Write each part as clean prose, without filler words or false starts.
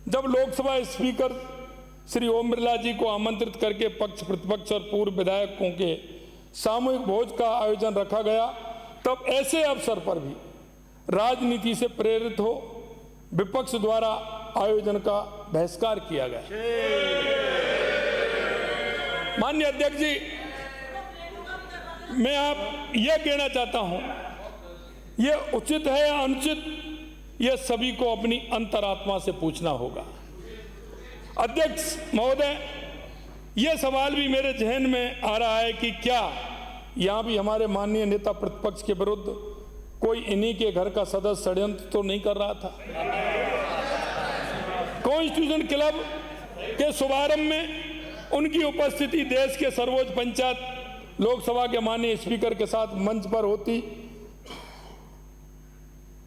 जब लोकसभा स्पीकर श्री ओम बिरला जी को आमंत्रित करके पक्ष प्रतिपक्ष और पूर्व विधायकों के सामूहिक भोज का आयोजन रखा गया, तब ऐसे अवसर पर भी राजनीति से प्रेरित हो विपक्ष द्वारा आयोजन का बहिष्कार किया गया। माननीय अध्यक्ष जी, मैं आप यह कहना चाहता हूं, यह उचित है या अनुचित, यह सभी को अपनी अंतरात्मा से पूछना होगा। अध्यक्ष महोदय, यह सवाल भी मेरे जहन में आ रहा है कि क्या यहां भी हमारे माननीय नेता प्रतिपक्ष के विरुद्ध कोई इन्हीं के घर का सदस्य षड्यंत्र तो नहीं कर रहा था। कॉन्स्टिट्यूशन क्लब के शुभारंभ में उनकी उपस्थिति देश के सर्वोच्च पंचायत लोकसभा के माननीय स्पीकर के साथ मंच पर होती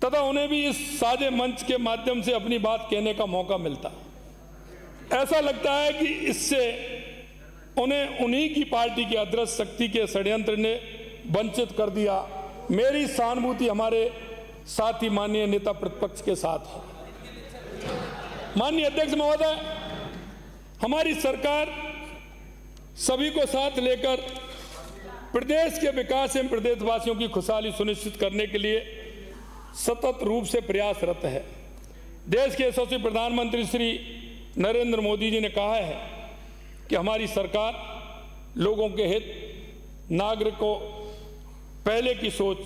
तथा उन्हें भी इस साझे मंच के माध्यम से अपनी बात कहने का मौका मिलता। ऐसा लगता है कि इससे उन्हें उन्हीं की पार्टी की अदृश्य शक्ति के षड्यंत्र ने वंचित कर दिया। मेरी सहानुभूति हमारे साथी माननीय नेता प्रतिपक्ष के साथ है। माननीय अध्यक्ष महोदय, हमारी सरकार सभी को साथ लेकर प्रदेश के विकास एवं प्रदेशवासियों की खुशहाली सुनिश्चित करने के लिए सतत रूप से प्रयासरत है। देश के यशस्वी प्रधानमंत्री श्री नरेंद्र मोदी जी ने कहा है कि हमारी सरकार लोगों के हित, नागरिकों पहले की सोच,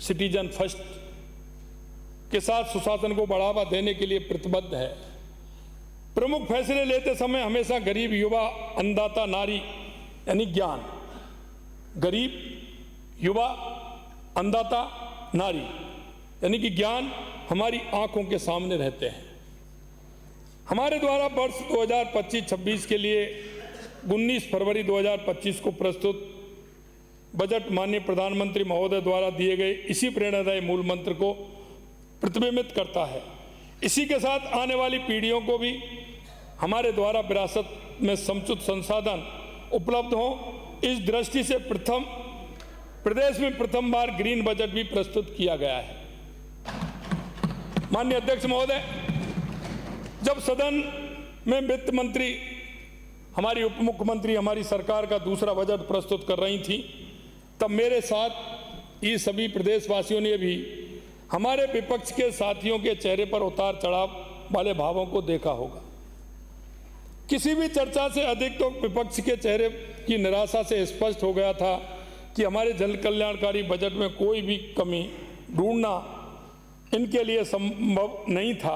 सिटीजन फर्स्ट के साथ सुशासन को बढ़ावा देने के लिए प्रतिबद्ध है। प्रमुख फैसले लेते समय हमेशा गरीब, युवा, अन्नदाता, नारी यानी ज्ञान, गरीब, युवा, अन्नदाता, नारी यानी कि ज्ञान हमारी आंखों के सामने रहते हैं। हमारे द्वारा वर्ष 2025-26 के लिए 19 फरवरी 2025 को प्रस्तुत बजट माननीय प्रधानमंत्री महोदय द्वारा दिए गए इसी प्रेरणादायी मूल मंत्र को प्रतिबिंबित करता है। इसी के साथ आने वाली पीढ़ियों को भी हमारे द्वारा विरासत में समुचित संसाधन उपलब्ध हों, इस दृष्टि से प्रदेश में प्रथम बार ग्रीन बजट भी प्रस्तुत किया गया है। माननीय अध्यक्ष महोदय, जब सदन में वित्त मंत्री, हमारी उप मुख्यमंत्री हमारी सरकार का दूसरा बजट प्रस्तुत कर रही थी, तब मेरे साथ ये सभी प्रदेशवासियों ने भी हमारे विपक्ष के साथियों के चेहरे पर उतार चढ़ाव वाले भावों को देखा होगा। किसी भी चर्चा से अधिक तो विपक्ष के चेहरे की निराशा से स्पष्ट हो गया था कि हमारे जन कल्याणकारी बजट में कोई भी कमी ढूंढना इनके लिए संभव नहीं था।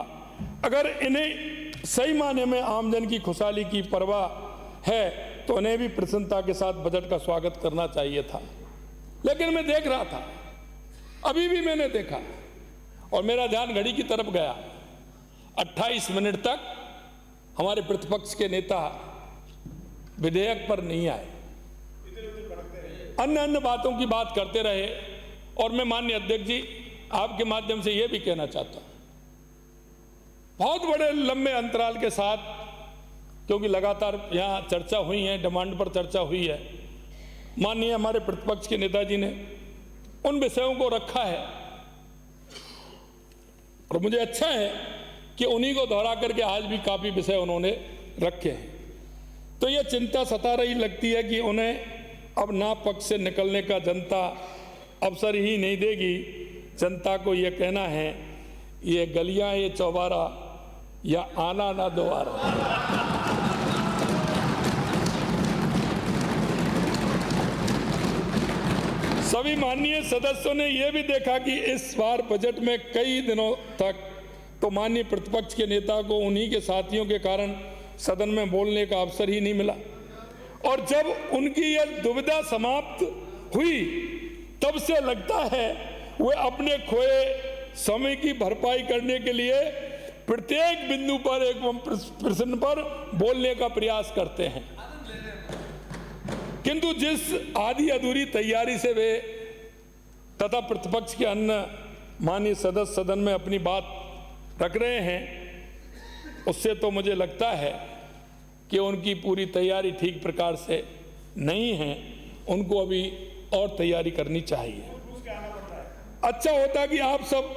अगर इन्हें सही मायने में आमजन की खुशहाली की परवाह है तो उन्हें भी प्रसन्नता के साथ बजट का स्वागत करना चाहिए था। लेकिन मैं देख रहा था, अभी भी मैंने देखा और मेरा ध्यान घड़ी की तरफ गया, 28 मिनट तक हमारे प्रतिपक्ष के नेता विधेयक पर नहीं आए, अन्य बातों की बात करते रहे। और मैं माननीय अध्यक्ष जी आपके माध्यम से यह भी कहना चाहता हूं, बहुत बड़े लंबे अंतराल के साथ, क्योंकि लगातार यहाँ चर्चा हुई है, डिमांड पर चर्चा हुई है, माननीय हमारे प्रतिपक्ष के नेताजी ने उन विषयों को रखा है और मुझे अच्छा है कि उन्हीं को दोहरा करके आज भी काफी विषय उन्होंने रखे हैं। तो यह चिंता सता रही लगती है कि उन्हें अब ना पक्ष से निकलने का जनता अवसर ही नहीं देगी। जनता को यह कहना है, ये गलियां ये चौबारा या आना ना दोबारा। सभी माननीय सदस्यों ने यह भी देखा कि इस बार बजट में कई दिनों तक तो माननीय प्रतिपक्ष के नेता को उन्हीं के साथियों के कारण सदन में बोलने का अवसर ही नहीं मिला, और जब उनकी यह दुविधा समाप्त हुई तब से लगता है वे अपने खोए समय की भरपाई करने के लिए प्रत्येक बिंदु पर एक प्रश्न पर बोलने का प्रयास करते हैं। किंतु जिस आधी अधूरी तैयारी से वे तथा प्रतिपक्ष के अन्य माननीय सदस्य सदन में अपनी बात रख रहे हैं, उससे तो मुझे लगता है कि उनकी पूरी तैयारी ठीक प्रकार से नहीं है। उनको अभी और तैयारी करनी चाहिए। अच्छा होता कि आप सब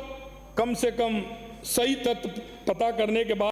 कम से कम सही तथ्य पता करने के बाद